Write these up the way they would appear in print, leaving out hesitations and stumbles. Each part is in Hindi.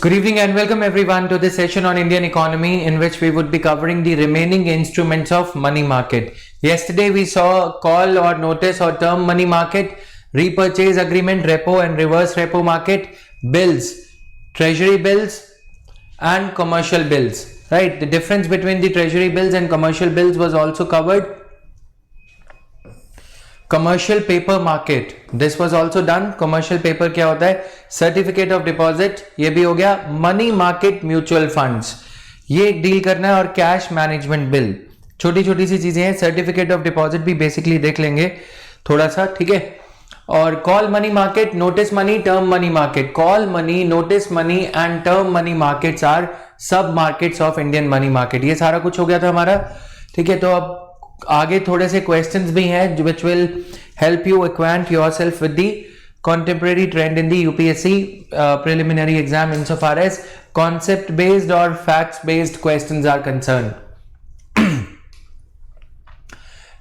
Good evening and welcome everyone to this session on Indian economy in which we would be covering the remaining instruments of money market. Yesterday we saw call or notice or term money market, repurchase agreement, repo and reverse repo market, bills, treasury bills and commercial bills, right? The difference between the treasury bills and commercial bills was also covered. Commercial paper market this was also done. Commercial paper क्या होता है? सर्टिफिकेट ऑफ डिपॉजिट, ये भी हो गया. मनी मार्केट म्यूचुअल फंड्स, ये डील करना है. और कैश मैनेजमेंट बिल, छोटी छोटी सी चीजें हैं. सर्टिफिकेट ऑफ डिपॉजिट भी बेसिकली देख लेंगे थोड़ा सा, ठीक है. और call money market, notice money, term money market. Call money, notice money and term money markets are sub markets of Indian money market. ये सारा कुछ हो गया था हमारा, ठीक है. तो अब आगे थोड़े से क्वेश्चंस भी हैं which will help you acquaint yourself with the contemporary trend in the UPSC preliminary exam insofar as concept based or facts based questions are concerned.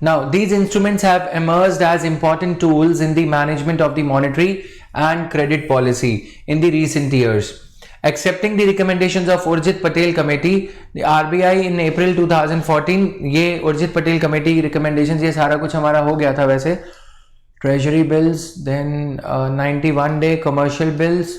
Now these instruments have emerged as important tools in the management of the monetary and credit policy in the recent years. Accepting the recommendations of Urjit Patel Committee, the RBI in April 2014, ये उर्जित पटेल कमेटी recommendations, ये सारा कुछ हमारा हो गया था वैसे. Treasury bills, then 91 day commercial bills.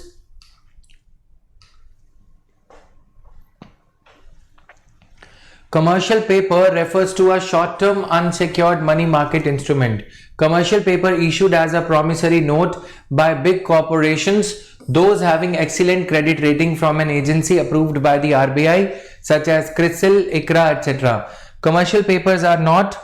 Commercial paper refers to a short-term unsecured money market instrument. Commercial paper issued as a promissory note by big corporations, those having excellent credit rating from an agency approved by the RBI such as CRISIL, ICRA, etc. Commercial papers are not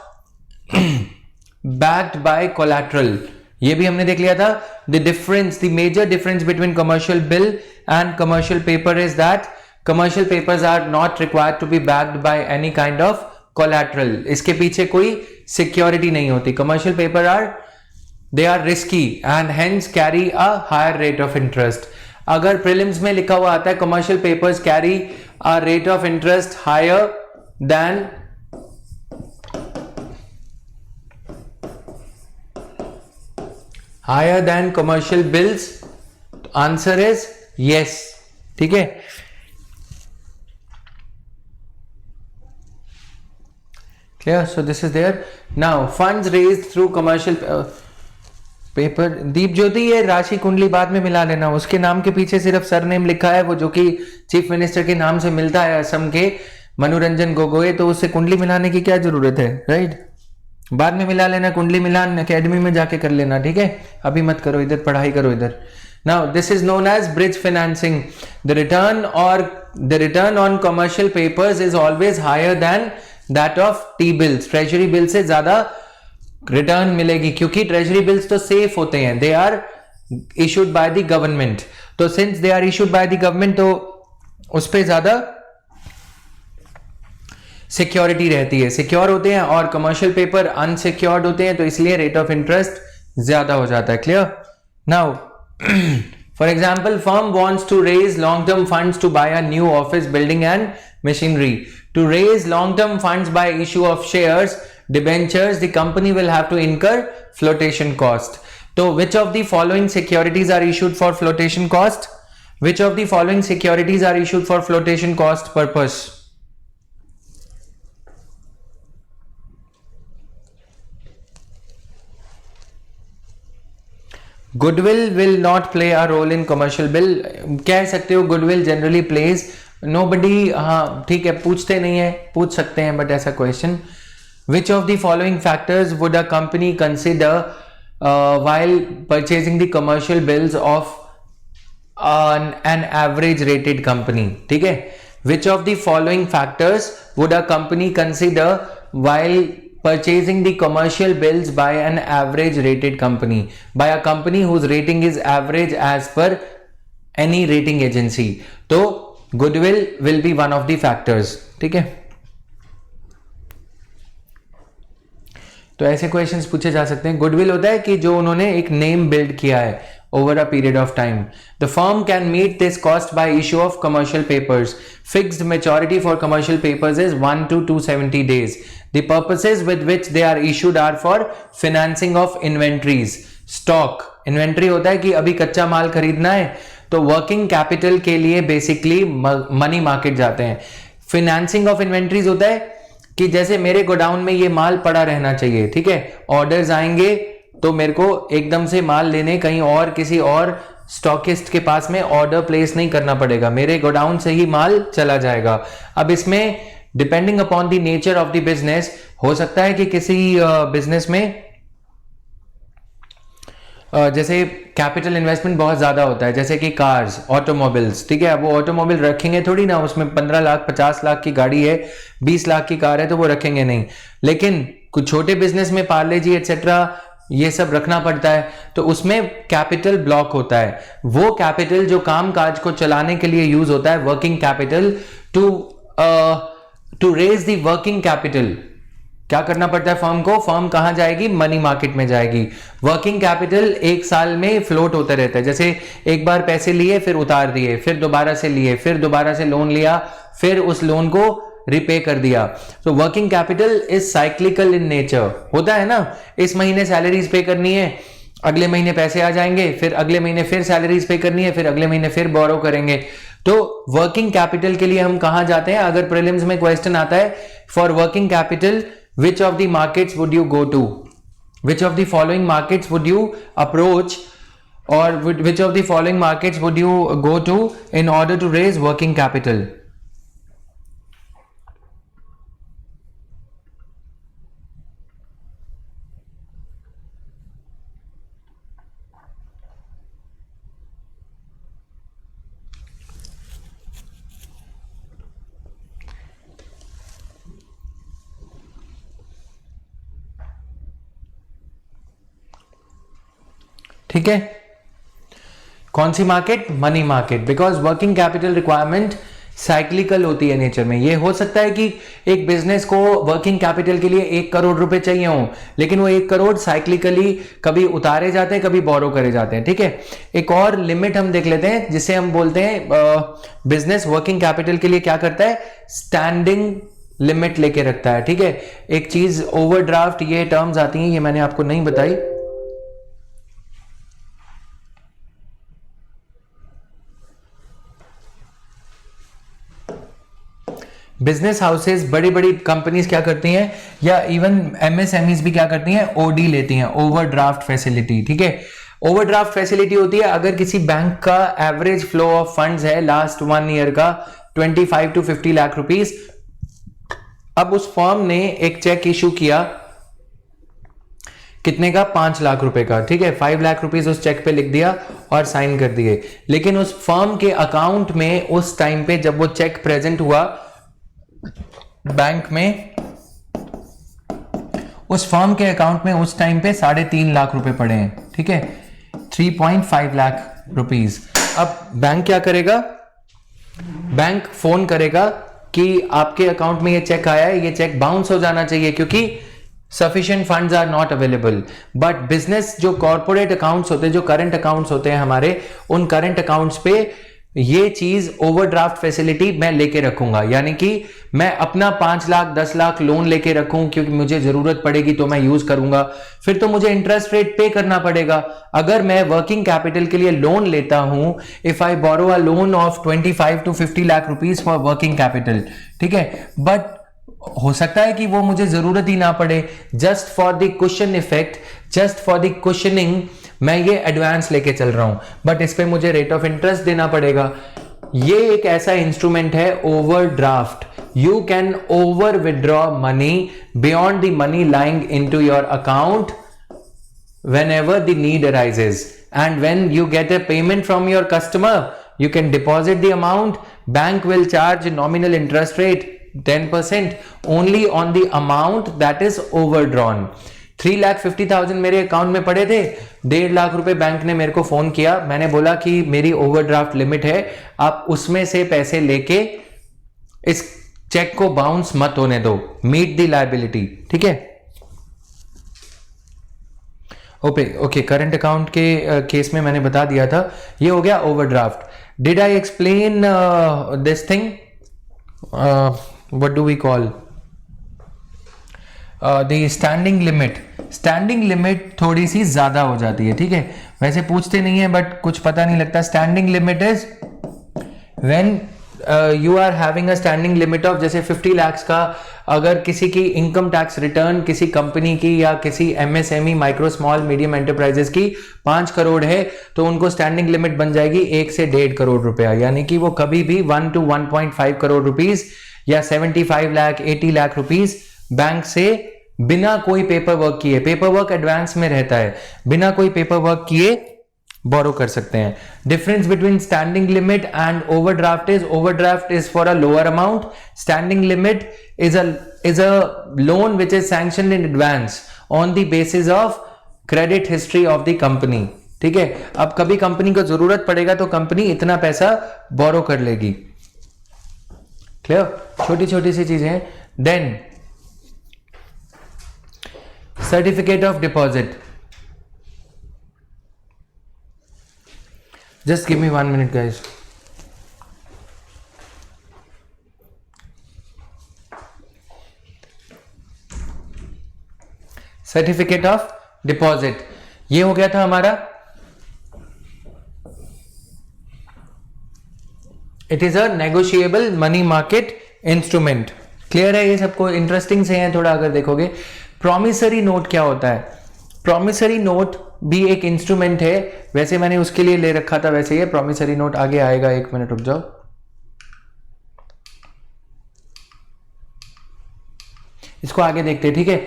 backed by collateral. ये भी हमने देख लिया था. The difference, the major difference between commercial bill and commercial paper is that commercial papers are not required to be backed by any kind of collateral. इसके पीछे कोई security नहीं होती. Commercial paper they are risky and hence carry a higher rate of interest. अगर prelims में लिखा हुआ आता है commercial papers carry a rate of interest higher than commercial bills, answer is yes. ठीक है. Clear? So this is there. Now funds raised through commercial paper. Deep Jyoti, ये राशि कुंडली बाद में मिला लेना. उसके नाम के पीछे सिर्फ सरनेम लिखा है, वो जो कि चीफ मिनिस्टर के नाम से मिलता है असम के, मनोरंजन गोगोई. तो उससे कुंडली मिलाने की क्या जरूरत है, राइट? बाद में मिला लेना. कुंडली मिलान अकेडमी में जाके कर लेना, ठीक है. अभी मत करो, इधर पढ़ाई करो इधर. Now this is known as bridge financing. The return on commercial papers is always higher than that of T bills. Treasury bill से ज्यादा रिटर्न मिलेगी क्योंकि ट्रेजरी बिल्स तो सेफ होते हैं. They are issued by the government. तो since they are issued by the government तो उस पर ज्यादा सिक्योरिटी रहती है, सिक्योर होते हैं. और कमर्शियल पेपर अनसिक्योर्ड होते हैं, तो इसलिए रेट ऑफ इंटरेस्ट ज्यादा हो जाता है. Clear? Now for example, firm wants to raise long term funds to buy a new office building and machinery. To raise long term funds by issue of shares, debentures, the company will have to incur flotation cost. So which of the following securities are issued for flotation cost? Which of the following securities are issued for flotation cost purpose? Goodwill will not play a role in commercial bill. कह सकते हो goodwill generally plays. Nobody, हाँ ठीक है, पूछते नहीं है, पूछ सकते हैं but ऐसा question. Which of the following factors would a company consider while purchasing the commercial bills of an average rated company? ठीक है. Which of the following factors would a company consider while purchasing the commercial bills by an average rated company? By a company whose rating is average as per any rating agency. तो goodwill will be one of the factors. ठीक है. तो ऐसे क्वेश्चंस पूछे जा सकते हैं. गुडविल होता है कि जो उन्होंने एक नेम बिल्ड किया है over a period of time. The firm can meet this cost by issue of commercial papers. Fixed maturity for commercial papers is 1 to 270 days. The purposes with which they are issued are for financing of inventories. Stock, inventory होता है कि अभी कच्चा माल खरीदना है तो वर्किंग कैपिटल के लिए बेसिकली मनी मार्केट जाते हैं। फिनेंसिंग ऑफ इन्वेंट्रीज होता है कि जैसे मेरे गोडाउन में ये माल पड़ा रहना चाहिए, ठीक है, ऑर्डर्स आएंगे तो मेरे को एकदम से माल लेने कहीं और किसी और स्टॉकिस्ट के पास में ऑर्डर प्लेस नहीं करना पड़ेगा, मेरे गोडाउन से ही माल चला जाएगा। अब इसमें depending upon the nature of the business हो सकता है कि किसी बिजनेस में जैसे कैपिटल इन्वेस्टमेंट बहुत ज्यादा होता है, जैसे कि कार्स, ऑटोमोबाइल्स, ठीक है, वो ऑटोमोबाइल रखेंगे थोड़ी ना, उसमें 15 लाख 50 लाख की गाड़ी है, 20 लाख की कार है, तो वो रखेंगे नहीं। लेकिन कुछ छोटे बिजनेस में पार्ले जी एटसेट्रा ये सब रखना पड़ता है, तो उसमें कैपिटल ब्लॉक होता है। वो कैपिटल जो काम काज को चलाने के लिए यूज होता है, working capital, to raise the working capital, क्या करना पड़ता है फर्म को? फर्म कहां जाएगी? मनी मार्केट में जाएगी। वर्किंग कैपिटल एक साल में फ्लोट होता रहता है, जैसे एक बार पैसे लिए फिर उतार दिए, फिर दोबारा से लिए, फिर दोबारा से लोन लिया, फिर उस लोन को रिपे कर दिया। तो working capital is cyclical in nature, होता है ना, इस महीने सैलरीज पे करनी है, अगले महीने पैसे आ जाएंगे, फिर अगले महीने फिर सैलरीज पे करनी है, फिर अगले महीने फिर बोरो करेंगे। तो वर्किंग कैपिटल के लिए हम कहां जाते हैं? अगर प्रीलिम्स में क्वेश्चन आता है for working capital, which of the markets would you go to? Which of the following markets would you approach, or which of the following markets would you go to in order to raise working capital? ठीक है, कौन सी market? Money market, because working capital requirement cyclical होती है नेचर में। ये हो सकता है कि एक बिजनेस को वर्किंग कैपिटल के लिए 1 करोड़ रुपए चाहिए हो, लेकिन वो 1 करोड़ साइक्लिकली कभी उतारे जाते हैं, कभी बोरो करे जाते हैं, ठीक है। एक और लिमिट हम देख लेते हैं, जिसे हम बोलते हैं बिजनेस वर्किंग कैपिटल के लिए क्या करता है? स्टैंडिंग लिमिट लेके रखता है, ठीक है। एक चीज ओवरड्राफ्ट, ये टर्म्स आती हैं, ये मैंने आपको नहीं बताई। बिजनेस हाउसेस, बड़ी बड़ी कंपनीज क्या करती हैं, या इवन एमएसएमईज भी क्या करती हैं? ओडी लेती हैं, ओवरड्राफ्ट फैसिलिटी, ठीक है। ओवरड्राफ्ट फैसिलिटी होती है अगर किसी बैंक का एवरेज फ्लो ऑफ फंड्स है लास्ट 1 ईयर का 25 to 50 लाख रुपीस। अब उस फर्म ने एक चेक इशू किया, कितने का? 5 लाख रुपए का, ठीक है। 5 लाख रुपीस उस चेक पे लिख दिया और साइन कर दिए, लेकिन उस फर्म के अकाउंट में उस टाइम पे जब वो चेक प्रेजेंट हुआ बैंक में, उस फर्म के अकाउंट में उस टाइम पे 3.5 लाख रुपए पड़े हैं, ठीक है, 3.5 लाख रुपीस। अब बैंक क्या करेगा? बैंक फोन करेगा कि आपके अकाउंट में ये चेक आया है, ये चेक बाउंस हो जाना चाहिए क्योंकि sufficient funds are not available. But business जो कॉर्पोरेट अकाउंट्स होते हैं, जो करंट अकाउंट्स होते हैं हमारे, उन करंट अकाउंट्स पे ये चीज ओवरड्राफ्ट फैसिलिटी मैं लेके रखूंगा, यानी कि मैं अपना 5 लाख 10 लाख लोन लेके रखूं क्योंकि मुझे जरूरत पड़ेगी तो मैं यूज करूंगा, फिर तो मुझे इंटरेस्ट रेट पे करना पड़ेगा। अगर मैं वर्किंग कैपिटल के लिए लोन लेता हूं, if I borrow a loan of 25 to 50 lakh rupees for working capital, ठीक है, बट हो सकता है कि वो मुझे जरूरत ही ना पड़े, just for the cushion effect, just for the cushioning मैं ये एडवांस लेके चल रहा हूं, बट इस पे मुझे रेट ऑफ इंटरेस्ट देना पड़ेगा। ये एक ऐसा इंस्ट्रूमेंट है overdraft. You can over withdraw money beyond the money lying into your account whenever the need arises, and when you get a payment from your customer, you can deposit the amount. Bank will charge nominal interest rate 10% only on the amount that is overdrawn. 3,50,000 मेरे अकाउंट में पड़े थे, 1.5 लाख रुपए बैंक ने मेरे को फोन किया, मैंने बोला कि मेरी ओवरड्राफ्ट लिमिट है, आप उसमें से पैसे लेके इस चेक को बाउंस मत होने दो, मीट द लायबिलिटी, ठीक है। ओके, करंट अकाउंट के केस में मैंने बता दिया था, ये हो गया overdraft. Did I explain this thing? What do we call the standing limit? Standing limit थोड़ी सी ज्यादा हो जाती है, ठीक है। वैसे पूछते नहीं है बट कुछ पता नहीं लगता. Standing limit is when you are having a standing limit of, जैसे 50 lakhs का अगर किसी की इनकम टैक्स रिटर्न किसी कंपनी की या किसी MSME micro small medium enterprises की 5 करोड़ है, तो उनको स्टैंडिंग लिमिट बन जाएगी 1 से 1.5 करोड़ रुपया. यानी कि वो कभी भी 1 to 1.5 करोड़ रुपीज या 75 लाख 80 लाख रुपीज बैंक से बिना कोई पेपर वर्क किए, पेपर वर्क एडवांस में रहता है, बिना कोई पेपर वर्क किए बोरो कर सकते हैं. Difference between standing limit and overdraft is for a lower amount. Standing limit is a loan which is sanctioned in advance on the basis of credit history of the company. ठीक है, अब कभी कंपनी को जरूरत पड़ेगा तो कंपनी इतना पैसा बोरो कर लेगी. क्लियर? छोटी छोटी सी चीजें. Then certificate of deposit. Just give me 1 minute, guys. Certificate of deposit ये हो गया था हमारा. It is a negotiable money market instrument. Clear है? ये सबको इंटरेस्टिंग से है थोड़ा अगर देखोगे. प्रॉमिसरी नोट क्या होता है? प्रॉमिसरी नोट भी एक इंस्ट्रूमेंट है. वैसे मैंने उसके लिए ले रखा था, वैसे ये प्रॉमिसरी नोट आगे आएगा. 1 मिनट रुक जाओ. इसको आगे देखते हैं. ठीक है,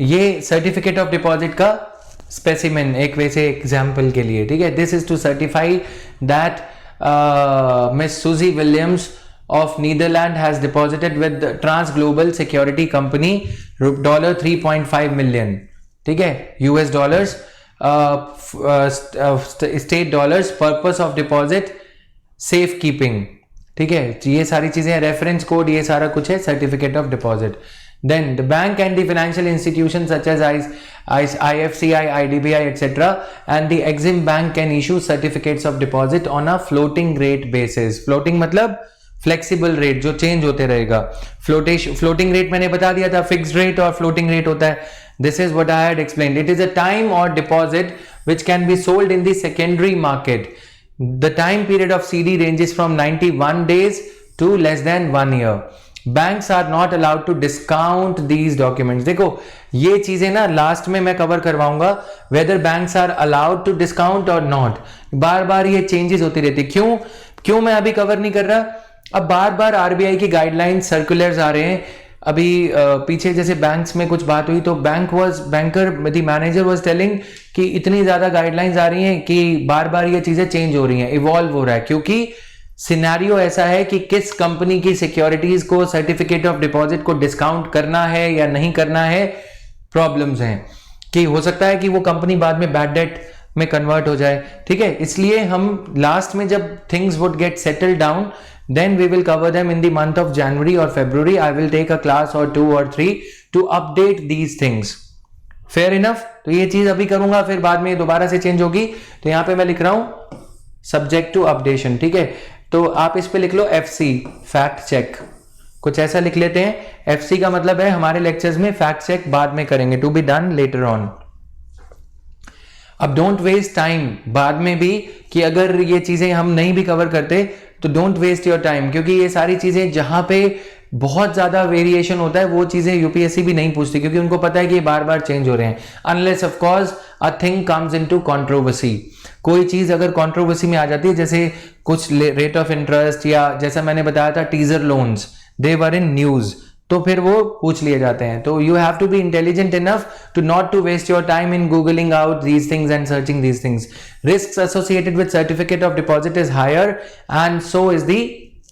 ये सर्टिफिकेट ऑफ डिपॉजिट का स्पेसिमेन एक वैसे एग्जाम्पल के लिए. ठीक है, this is to certify that Miss Suzy Williams of Netherlands has deposited with the Trans Global Security Company $3.5 million. ठीक है, US dollars, state dollars, purpose of deposit safe keeping. ठीक है, ये सारी चीजें, रेफरेंस कोड, ये सारा कुछ है certificate of deposit. Then the bank and the financial institutions such as IFCI, IDBI, etc. and the Exim Bank can issue certificates of deposit on a floating rate basis. Floating मतलब फ्लेक्सिबल रेट जो चेंज होते रहेगा. फ्लोटिंग रेट मैंने बता दिया था, फिक्स्ड रेट और फ्लोटिंग रेट होता है. This is what I had explained. It is a time or deposit which can be sold in the secondary market. The time period of CD ranges from 91 days to less than 1 year. Banks are not allowed to discount these documents. देखो ये चीजें ना लास्ट में मैं कवर करवाऊंगा, whether banks are allowed to discount or not. बार बार ये चेंजेस होती रहती. क्यों मैं अभी कवर नहीं कर रहा? अब बार बार RBI की गाइडलाइंस सर्कुलर्स आ रहे हैं. अभी पीछे जैसे बैंक्स में कुछ बात हुई तो द मैनेजर वाज टेलिंग कि इतनी ज्यादा गाइडलाइंस आ रही हैं कि बार बार ये चीजें चेंज हो रही हैं, इवॉल्व हो रहा है. क्योंकि सिनेरियो ऐसा है कि किस कंपनी की सिक्योरिटीज को सर्टिफिकेट ऑफ डिपॉजिट को डिस्काउंट करना है या नहीं करना है, प्रॉब्लम्स हैं. कि हो सकता है कि वो कंपनी बाद में बैड डेट में कन्वर्ट हो जाए. ठीक है, इसलिए हम लास्ट में जब things would get settle down, then we will cover them in the month of January or February. I will take a class or 2 or 3 to update these things. Fair enough? तो ये चीज अभी करूंगा, फिर बाद में दोबारा से चेंज होगी. तो यहां पे मैं लिख रहा हूं सब्जेक्ट टू अपडेशन. ठीक है, तो आप इस पे लिख लो FC, फैक्ट चेक. कुछ ऐसा लिख लेते हैं. FC का मतलब है हमारे लेक्चर्स में फैक्ट चेक बाद में करेंगे, to be done later on. अब डोंट वेस्ट टाइम बाद में भी, कि अगर ये चीजें हम नहीं भी कवर करते तो डोंट वेस्ट योर टाइम, क्योंकि ये सारी चीजें जहां पे बहुत ज्यादा वेरिएशन होता है वो चीजें यूपीएससी भी नहीं पूछती, क्योंकि उनको पता है कि ये बार बार चेंज हो रहे हैं. Unless of course a thing comes into controversy. कोई चीज अगर कंट्रोवर्सी में आ जाती है, जैसे कुछ रेट ऑफ इंटरेस्ट या जैसा मैंने बताया था teaser loans, they were in news, तो फिर वो पूछ लिए जाते हैं. तो you have to be intelligent enough to not to waste your time in googling out these things and searching these things. Risks associated with certificate of deposit is higher and so is the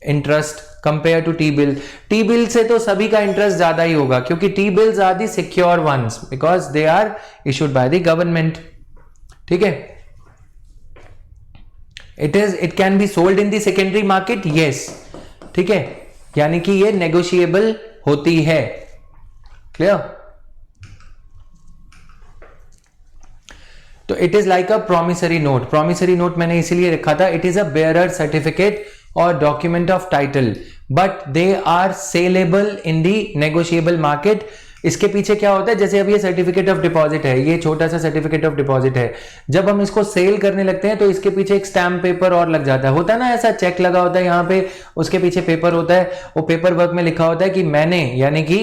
interest compare to T bill. T bill से तो सभी का इंटरेस्ट ज्यादा ही होगा, क्योंकि T bills are the secure ones because they are issued by the government. ठीक है, it can be sold in the secondary market. Yes, ठीक है, यानी कि ये नेगोशिएबल होती है. क्लियर? तो it is like a promissory note. Promissory note मैंने इसीलिए रखा था, it is a bearer certificate or document of title, but they are saleable in the negotiable market इसके पीछे क्या होता है, जैसे अब ये सर्टिफिकेट ऑफ डिपॉजिट है, ये छोटा सा सर्टिफिकेट ऑफ डिपॉजिट है, जब हम इसको सेल करने लगते हैं तो इसके पीछे एक स्टैम्प पेपर और लग जाता है, होता है ना ऐसा, चेक लगा होता है यहाँ पे, उसके पीछे पेपर होता है, वो पेपर वर्क में लिखा होता है कि मैंने, यानी कि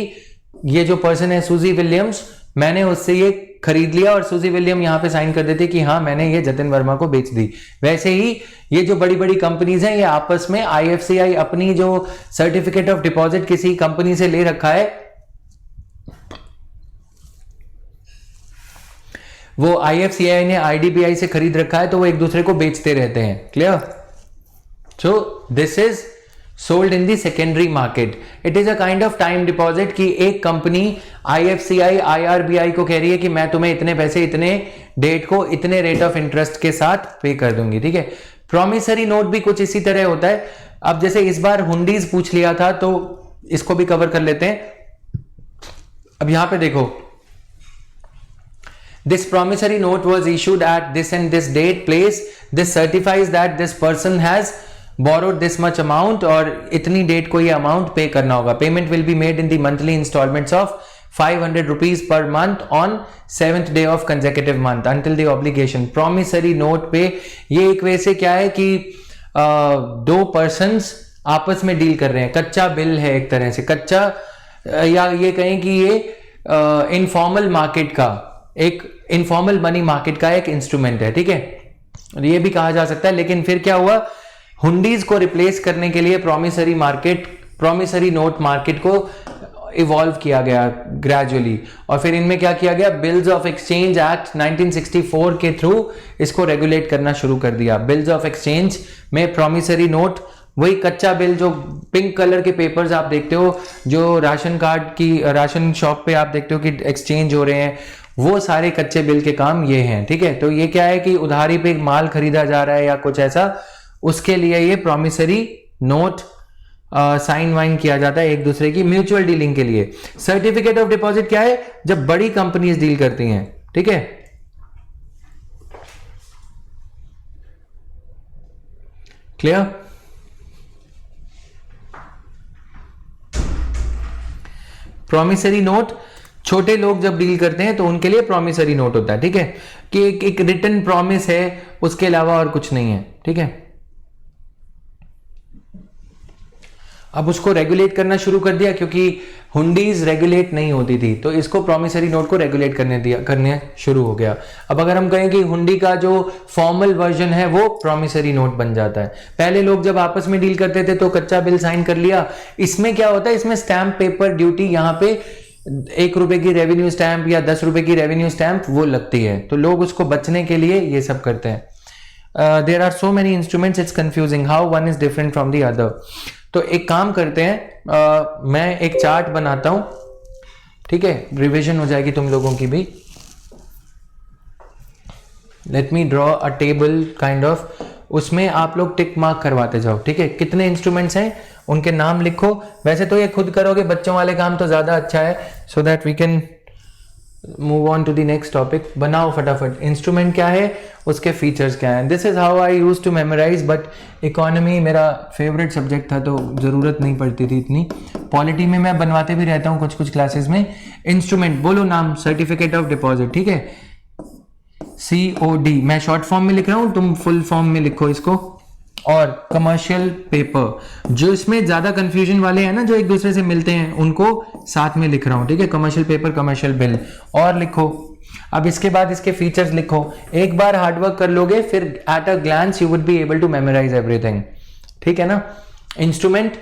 ये जो पर्सन है सूजी विलियम्स, मैंने उससे ये खरीद लिया, और सूजी विलियम यहाँ पे साइन कर देते कि हाँ मैंने ये जतिन वर्मा को बेच दी। वैसे ही ये जो बड़ी बड़ी कंपनीज हैं, ये आपस में आईएफसीआई अपनी जो सर्टिफिकेट ऑफ डिपॉजिट किसी कंपनी से ले रखा है, वो आईएफसीआई ने आईडीबीआई से खरीद रखा है, तो वो एक दूसरे को बेचते रहते हैं। Clear? So this is sold in the secondary market. It is a kind of time deposit कि एक कंपनी आईएफसीआई आईआरबीआई को कह रही है कि मैं तुम्हें इतने पैसे इतने डेट को इतने रेट ऑफ इंटरेस्ट के साथ पे कर दूंगी। ठीक है, प्रॉमिसरी नोट भी कुछ इसी तरह होता है। अब जैसे इस बार हुंडीज पूछ लिया था, तो इसको भी कवर कर लेते हैं। अब यहां पे देखो, this promissory note was issued at this and this date place, this certifies that this person has borrowed this much amount, और इतनी डेट को ये अमाउंट पे करना होगा। Payment will be made in the monthly instalments of 500 rupees per month on 7th day of consecutive month until the obligation. Promissory note पे ये एक वे से क्या है कि दो पर्सन्स आपस में डील कर रहे हैं, कच्चा बिल है एक तरह से, कच्चा या ये कहें कि ये इनफॉर्मल मार्केट का, एक इनफॉर्मल मनी मार्केट का एक इंस्ट्रूमेंट है। ठीक है, ये भी कहा जा सकता है। लेकिन फिर क्या हुआ, हुंडीज को रिप्लेस करने के लिए प्रॉमिसरी नोट मार्केट को इवॉल्व किया गया ग्रेजुअली, और फिर इनमें क्या किया गया, बिल्स ऑफ एक्सचेंज एक्ट 1964 के थ्रू इसको रेगुलेट करना शुरू कर दिया। बिल्स ऑफ एक्सचेंज में प्रॉमिसरी नोट, वही कच्चा बिल, जो पिंक कलर के पेपर्स आप देखते हो, जो राशन कार्ड की राशन शॉप पे आप देखते हो कि एक्सचेंज हो रहे हैं, वो सारे कच्चे बिल के काम ये हैं। ठीक है, तो ये क्या है कि उधारी पे माल खरीदा जा रहा है या कुछ ऐसा, उसके लिए ये प्रॉमिसरी नोट साइन वाइन किया जाता है एक दूसरे की म्यूचुअल डीलिंग के लिए। सर्टिफिकेट ऑफ डिपॉजिट क्या है, जब बड़ी कंपनीज डील करती हैं। ठीक है, क्लियर? प्रॉमिसरी नोट छोटे लोग जब डील करते हैं तो उनके लिए प्रॉमिसरी नोट होता है। ठीक है, कि एक रिटन प्रॉमिस है, उसके अलावा और कुछ नहीं है। ठीक है, अब उसको रेगुलेट करना शुरू कर दिया, क्योंकि हुंडीज रेगुलेट नहीं होती थी, तो इसको प्रॉमिसरी नोट को रेगुलेट करने शुरू हो गया। अब अगर हम कहें कि हुंडी का जो फॉर्मल वर्जन है वो प्रॉमिसरी नोट बन जाता है। पहले लोग जब आपस में डील करते थे तो कच्चा बिल साइन कर लिया। इसमें क्या होता है, इसमें स्टैंप पेपर ड्यूटी, यहाँ पे 1 रुपए की रेवेन्यू स्टैंप या 10 रुपए की रेवेन्यू स्टैंप वो लगती है, तो लोग उसको बचने के लिए ये सब करते हैं। There are so many instruments, it's confusing how one is different from the other. तो एक काम करते हैं, मैं एक चार्ट बनाता हूं। ठीक है, रिवीजन हो जाएगी तुम लोगों की भी। Let me draw a table kind of, उसमें आप लोग टिक मार्क करवाते जाओ। ठीक है, कितने इंस्ट्रूमेंट्स हैं उनके नाम लिखो। वैसे तो ये खुद करोगे, बच्चों वाले काम तो ज्यादा अच्छा है, so that we can move on to the next topic. बनाओ फटाफट, इंस्ट्रूमेंट क्या है, उसके फीचर्स क्या हैं। This is how I use to memorise, but economy मेरा फेवरेट सब्जेक्ट था तो जरूरत नहीं पड़ती थी इतनी। पॉलिटी में मैं बनवाते भी रहता हूँ कुछ कुछ क्लासेस में। इंस्ट्रूमेंट बोलो नाम, सर्टिफिकेट ऑफ डिपॉजिट। ठीक है, COD, मैं शॉर्ट फॉर्म में लिख रहा हूं, तुम फुल फॉर्म में लिखो इसको। और कमर्शियल पेपर, जो इसमें ज्यादा कंफ्यूजन वाले हैं ना, जो एक दूसरे से मिलते हैं, उनको साथ में लिख रहा हूं। ठीक है, कमर्शियल पेपर, कमर्शियल बिल, और लिखो। अब इसके बाद इसके फीचर्स लिखो। एक बार हार्डवर्क कर लोगे, फिर at a glance you would be able to memorise everything. ठीक है ना। Instrument,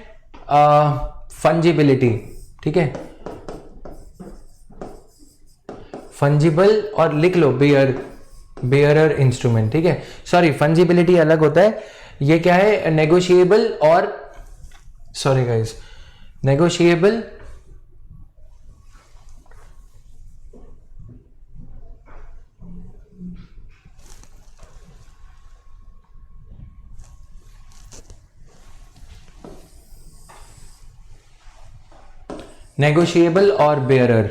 fungibility. ठीक है, फंजिबल, और लिख लो बेयरर इंस्ट्रूमेंट। ठीक है, सॉरी, फंजिबिलिटी अलग होता है। ये क्या है, नेगोशिएबल, और सॉरी गाइस, नेगोशिएबल नेगोशिएबल और बेयरर।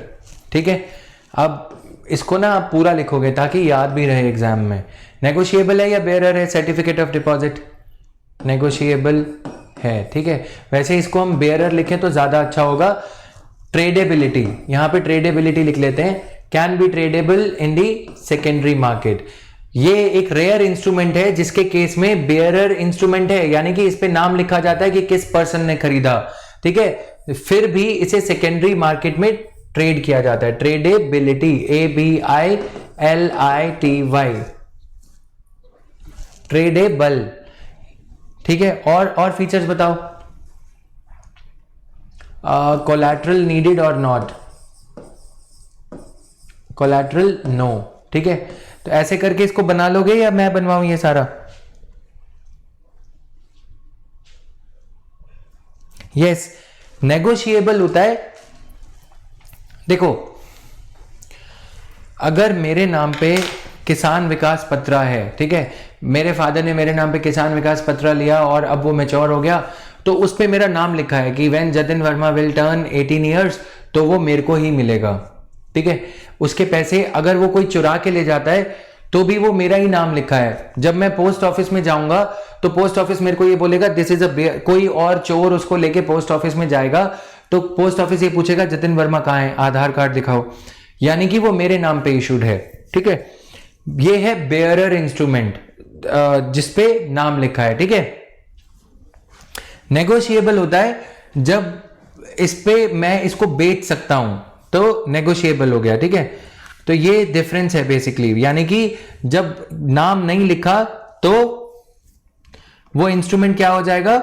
ठीक है, अब इसको ना आप पूरा लिखोगे ताकि याद भी रहे एग्जाम में। नेगोशिएबल है या बेयरर है सर्टिफिकेट ऑफ डिपॉजिट? नेगोशिएबल है। ठीक है, वैसे इसको हम बेयरर लिखें तो ज्यादा अच्छा होगा। ट्रेडेबिलिटी, यहां पे ट्रेडेबिलिटी लिख लेते हैं, can be tradable in the secondary market. ये एक रेयर इंस्ट्रूमेंट है जिसके केस में बेयरर इंस्ट्रूमेंट है, यानी कि इस पे नाम लिखा जाता है कि किस पर्सन ने खरीदा, ठीक है, फिर भी इसे सेकेंडरी मार्केट में ट्रेड किया जाता है। ट्रेडेबिलिटी, ABILITY, ट्रेडेबल, ठीक है। और फीचर्स बताओ। कोलैटरल नीडेड और नॉट, कोलैटरल नो, ठीक है। तो ऐसे करके इसको बना लोगे या मैं बनवाऊं ये सारा? यस, नेगोशिएबल होता है। देखो, अगर मेरे नाम पे किसान विकास पत्रा है, ठीक है, मेरे फादर ने मेरे नाम पे किसान विकास पत्रा लिया और अब वो मैच्योर हो गया, तो उस पे मेरा नाम लिखा है कि when Jatin Verma will turn 18 years, तो वो मेरे को ही मिलेगा, ठीक है। उसके पैसे अगर वो कोई चुरा के ले जाता है तो भी वो मेरा ही नाम लिखा है। जब मैं पोस्ट ऑफिस में जाऊंगा तो पोस्ट ऑफिस मेरे को ये बोलेगा दिस इज अ, कोई और चोर उसको लेके पोस्ट ऑफिस में जाएगा तो पोस्ट ऑफिस ये पूछेगा जतिन वर्मा कहाँ है, आधार कार्ड दिखाओ, यानी कि वो मेरे नाम पे इशूड है, ठीक है। ये है बेयरर इंस्ट्रूमेंट जिसपे नाम लिखा है, ठीक है। नेगोशिएबल होता है जब इस पे मैं इसको बेच सकता हूं तो नेगोशिएबल हो गया, ठीक है। तो ये डिफरेंस है बेसिकली, यानी कि जब नाम नहीं लिखा तो वो इंस्ट्रूमेंट क्या हो जाएगा?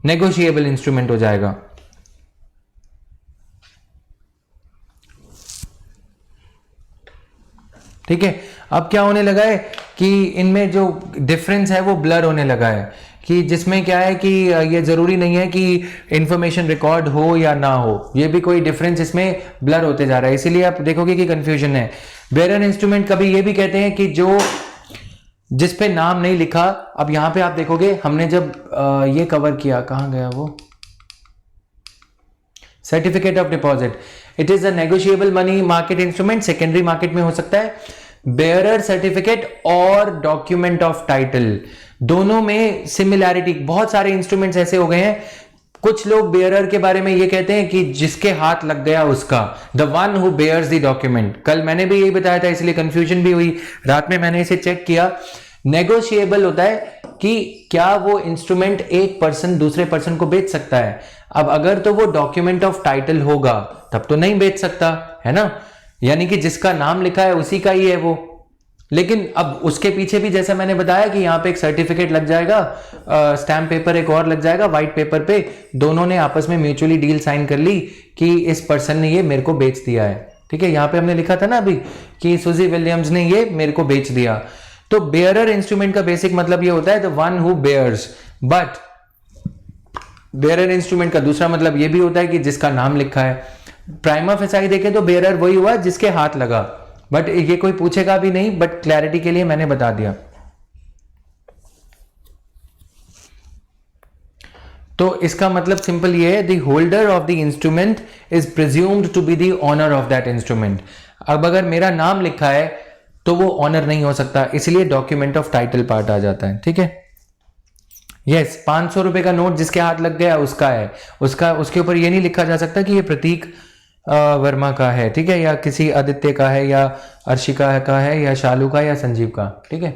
नेगोशिएबल इंस्ट्रूमेंट हो जाएगा। ठीक है। अब क्या होने लगा है कि इनमें जो डिफरेंस है वो ब्लर होने लगा है, कि जिसमें क्या है कि ये जरूरी नहीं है कि इंफॉर्मेशन रिकॉर्ड हो या ना हो, ये भी कोई डिफरेंस इसमें ब्लर होते जा रहा है, इसीलिए आप देखोगे कि कंफ्यूजन है। बेयरर इंस्ट्रूमेंट कभी ये भी कहते हैं कि जो जिस पे नाम नहीं लिखा। अब यहां पे आप देखोगे हमने जब ये कवर किया, कहां गया वो, certificate of deposit, it is a negotiable money market instrument, secondary market में हो सकता है। Bearer certificate or document of title, दोनों में सिमिलैरिटी, बहुत सारे इंस्ट्रूमेंट्स ऐसे हो गए हैं। कुछ लोग बेयरर के बारे में ये कहते हैं कि जिसके हाथ लग गया उसका, the one who bears the document. कल मैंने भी यही बताया था, इसलिए कंफ्यूजन भी हुई, रात में मैंने इसे चेक किया। नेगोशिएबल होता है कि क्या वो इंस्ट्रूमेंट एक पर्सन दूसरे पर्सन को बेच सकता है। अब अगर तो वो डॉक्यूमेंट ऑफ टाइटल होगा तब तो नहीं बेच सकता, है ना, यानी कि जिसका नाम लिखा है उसी का ही है वो। लेकिन अब उसके पीछे भी जैसा मैंने बताया कि यहां पे एक सर्टिफिकेट लग जाएगा, स्टैम्प पेपर एक और लग जाएगा व्हाइट पेपर पे, दोनों ने आपस में म्यूचुअली डील साइन कर ली कि इस पर्सन ने ये मेरे को बेच दिया है, ठीक है। यहां पे हमने लिखा था ना अभी कि सुजी विलियम्स ने ये मेरे को बेच दिया। तो बेयरर इंस्ट्रूमेंट का बेसिक मतलब ये होता है the one who bears, but bearer instrument का दूसरा मतलब ये भी होता है कि जिसका नाम लिखा है। प्राइमा फेसाई देखे तो बेयरर वही हुआ जिसके हाथ लगा, बट ये कोई पूछेगा भी नहीं, बट क्लैरिटी के लिए मैंने बता दिया। तो इसका मतलब सिंपल ये है, the holder of the instrument is presumed to be the owner of that instrument. अब अगर मेरा नाम लिखा है तो वो ऑनर नहीं हो सकता, इसलिए डॉक्यूमेंट ऑफ टाइटल पार्ट आ जाता है, ठीक है। यस, 500 रुपए का नोट जिसके हाथ लग गया उसका है, उसका उसके ऊपर ये नहीं लिखा जा सकता कि ये प्रतीक वर्मा का है, ठीक है, या किसी आदित्य का है, या अर्शिका का है, या शालू का, या संजीव का, ठीक है।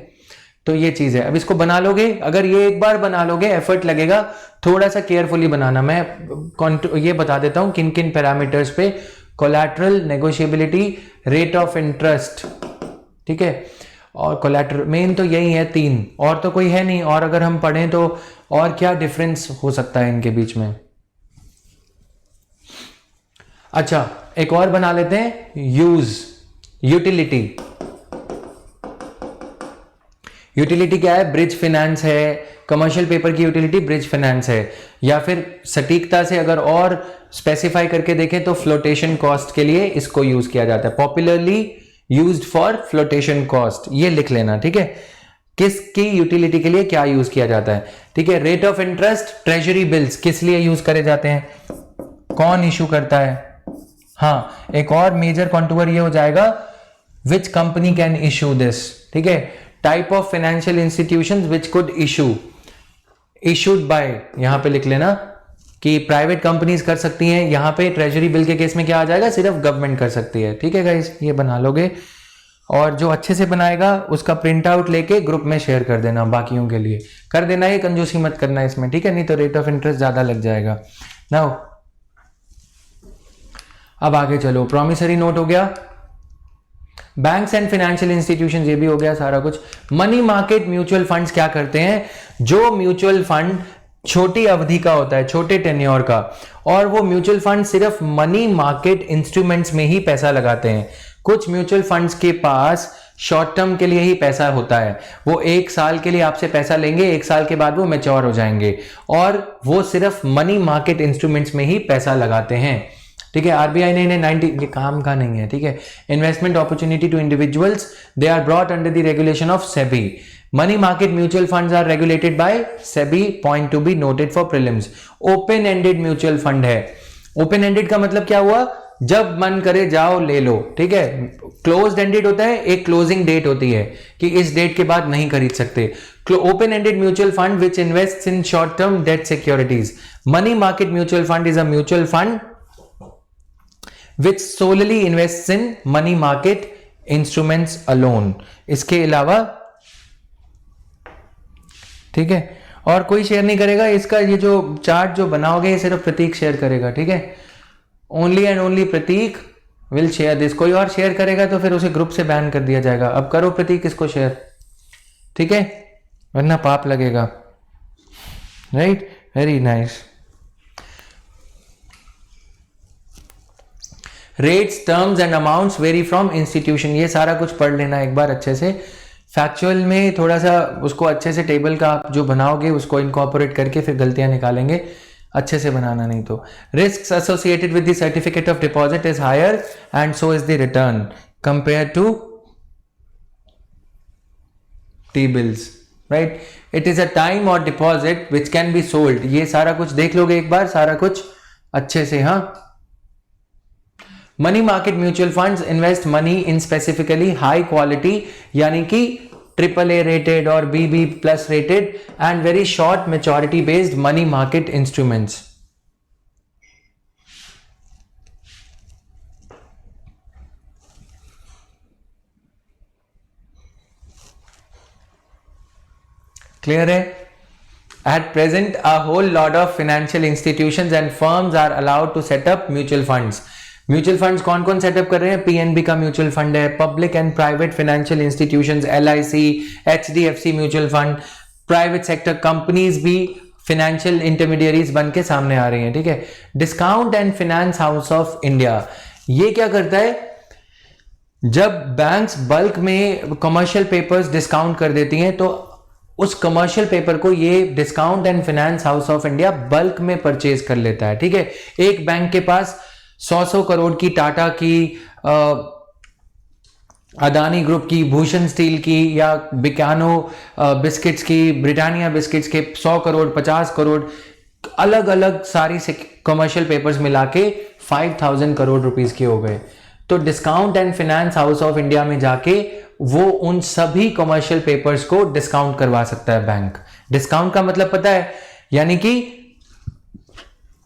तो ये चीज है। अब इसको बना लोगे, अगर ये एक बार बना लोगे, एफर्ट लगेगा, थोड़ा सा केयरफुली बनाना। मैं ये बता देता हूं किन किन पैरामीटर्स पे, कोलैटरल, नेगोशिएबिलिटी, रेट ऑफ इंटरेस्ट, ठीक है, और कोलैटरल, मेन तो यही है तीन, और तो कोई है नहीं। और अगर हम पढ़ें तो और क्या डिफरेंस हो सकता है इनके बीच में। अच्छा, एक और बना लेते हैं, यूज, यूटिलिटी। यूटिलिटी क्या है? ब्रिज फाइनेंस है, कमर्शियल पेपर की यूटिलिटी ब्रिज फाइनेंस है, या फिर सटीकता से अगर और स्पेसिफाई करके देखें तो फ्लोटेशन कॉस्ट के लिए इसको यूज किया जाता है, popularly used for flotation cost. ये लिख लेना, ठीक है, किसकी यूटिलिटी के लिए क्या यूज किया जाता है, ठीक है। Rate of interest, treasury bills किस लिए यूज करे जाते हैं, कौन इशू करता है। हाँ, एक और मेजर कॉन्टूर ये हो जाएगा, which company can issue this, ठीक है। Type of financial institutions which could issue, issued by, यहां पे लिख लेना कि प्राइवेट कंपनीज कर सकती हैं, यहाँ पे ट्रेजरी बिल के केस में क्या आ जाएगा, सिर्फ गवर्नमेंट कर सकती है। ठीक है गाइस, ये बना लोगे और जो अच्छे से बनाएगा उसका प्रिंट आउट लेके ग्रुप में शेयर कर देना, बाकियों के लिए कर देना, ये कंजूसी मत करना इसमें, ठीक है, नहीं तो रेट ऑफ इंटरेस्ट ज्यादा लग जाएगा। नाउ अब आगे चलो, प्रॉमिसरी नोट हो गया, बैंक्स एंड फाइनेंशियल इंस्टीट्यूशन ये भी हो गया सारा कुछ। मनी मार्केट म्यूचुअल फंड्स क्या करते हैं, जो म्यूचुअल फंड छोटी अवधि का होता है, छोटे टेन्योर का, और वो म्यूचुअल फंड सिर्फ मनी मार्केट इंस्ट्रूमेंट्स में ही पैसा लगाते हैं। कुछ म्यूचुअल फंड्स के पास शॉर्ट टर्म के लिए ही पैसा होता है, वो 1 साल के लिए आपसे पैसा लेंगे, 1 साल के बाद वो मैच्योर हो जाएंगे, और वो सिर्फ मनी मार्केट इंस्ट्रूमेंट्स में ही पैसा लगाते हैं। ठीक है, आरबीआई ने इन्हें 90, ये काम का नहीं है, ठीक है, investment opportunity to individuals, they are brought under the regulation of SEBI. Money market mutual funds are regulated by SEBI, point to be noted for prelims. Open ended mutual fund है। ओपन एंडेड का मतलब क्या हुआ, जब मन करे जाओ ले लो, ठीक है। क्लोज्ड एंडेड होता है, एक क्लोजिंग डेट होती है कि इस डेट के बाद नहीं खरीद सकते। Open ended mutual fund which invest in short term debt securities. Money market mutual fund is a mutual fund which solely invests in money market instruments alone। इसके अलावा, ठीक है, और कोई शेयर नहीं करेगा। इसका ये जो चार्ट जो बनाओगे ये सिर्फ प्रतीक शेयर करेगा, ठीक है, only and only Prateek will share this. कोई और शेयर करेगा तो फिर उसे ग्रुप से बैन कर दिया जाएगा। अब करो प्रतीक इसको शेयर, ठीक है, वरना पाप लगेगा। Right, very nice. Rates, terms and amounts very from institution, ये सारा कुछ पढ़ लेना एक बार अच्छे से। फैक्चुअल में थोड़ा सा उसको अच्छे से टेबल का आप जो बनाओगे उसको इनकॉर्पोरेट करके फिर गलतियां निकालेंगे, अच्छे से बनाना नहीं तो। Risk associated with the certificate of deposit is higher and so is the return compare to T bills, right. It is a time or deposit which can be sold. ये सारा कुछ देख लोगे एक बार, सारा कुछ अच्छे से। हाँ, money market mutual funds invest money in specifically high quality, यानी कि AAA रेटेड और BB plus rated and very short maturity based money market instruments. Clear है? At present, a whole lot of financial institutions and firms are allowed to set up mutual funds. Mutual funds कौन कौन सेटअप कर रहे हैं? पीएनबी का म्यूचुअल फंड है, public and private financial institutions, LIC, HDFC mutual fund, private sector companies भी फाइनेंशियल इंटरमीडियरीज बन के सामने आ रही हैं, ठीक है। Discount and finance house of India, ये क्या करता है, जब बैंक्स बल्क में कमर्शियल पेपर्स डिस्काउंट कर देती हैं तो उस कमर्शियल पेपर को ये discount and finance house of India bulk में परचेज कर लेता है, ठीक है। एक बैंक के पास 100 करोड़ की टाटा की, अदानी ग्रुप की, भूषण स्टील की, या बिकानो बिस्किट्स की, ब्रिटानिया बिस्किट्स के 100 करोड़, 50 करोड़, अलग अलग सारी कमर्शियल पेपर्स मिला के 5000 करोड़ रुपीस के हो गए। तो discount and finance house of India में जाके वो उन सभी कमर्शियल पेपर्स को डिस्काउंट करवा सकता है बैंक। डिस्काउंट का मतलब पता है, यानी कि